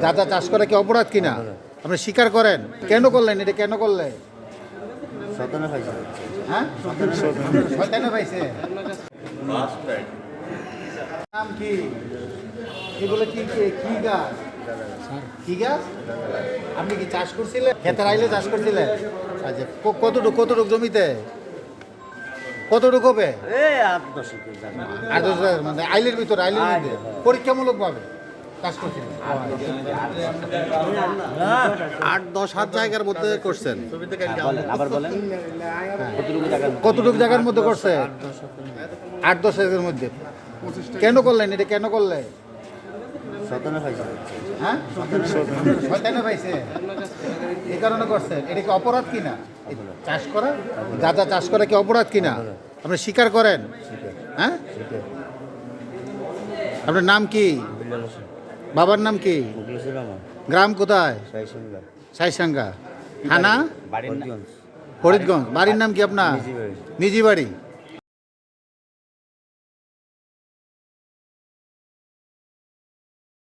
গাঁজা চাষ করা কি অপরাধ কিনা আপনি স্বীকার করেন? কেন করলেন এটা, কেন করলেন? সতনে পাইছে। হ্যাঁ, শয়তানে পাইছে। নাম কি? এগুলো কি কি গাছ? কি গাছ? আপনি কি চাষ করছিলেন? ক্ষেতের আইলে চাষ করছিলেন? আচ্ছা, কতটুকু জমিতে? কতটুকু হবে? এই 8-10 জায়গা। আর মানে আইলের ভিতরে, আইলের মধ্যে পরীক্ষামূলক ভাবে চাষ করছিলেন? 8-10 হাত জায়গার মধ্যে করছেন। বলেন, আবার বলেন। কতটুকু জায়গা? কতটুকু জায়গার মধ্যে করছে? 8-10 এর মধ্যে। কেন করলেন এটা, কেন করলেন? সতনে পাইছে। হ্যাঁ, শয়তানে পাইছে, এই কারণে করছেন। এটা কি অপরাধ কিনা এই চাষ করা? গাঁজা চাষ করা কি অপরাধ কিনা আপনি স্বীকার করেন? হ্যাঁ, আপনার নাম কি? বাবার নাম কি? গ্রাম কোথায়? সাইসাঙ্গা থানা, বাড়ির নাম ফরিদগঞ্জ। বাড়ির নাম কি আপনার? নিজি বাড়ি।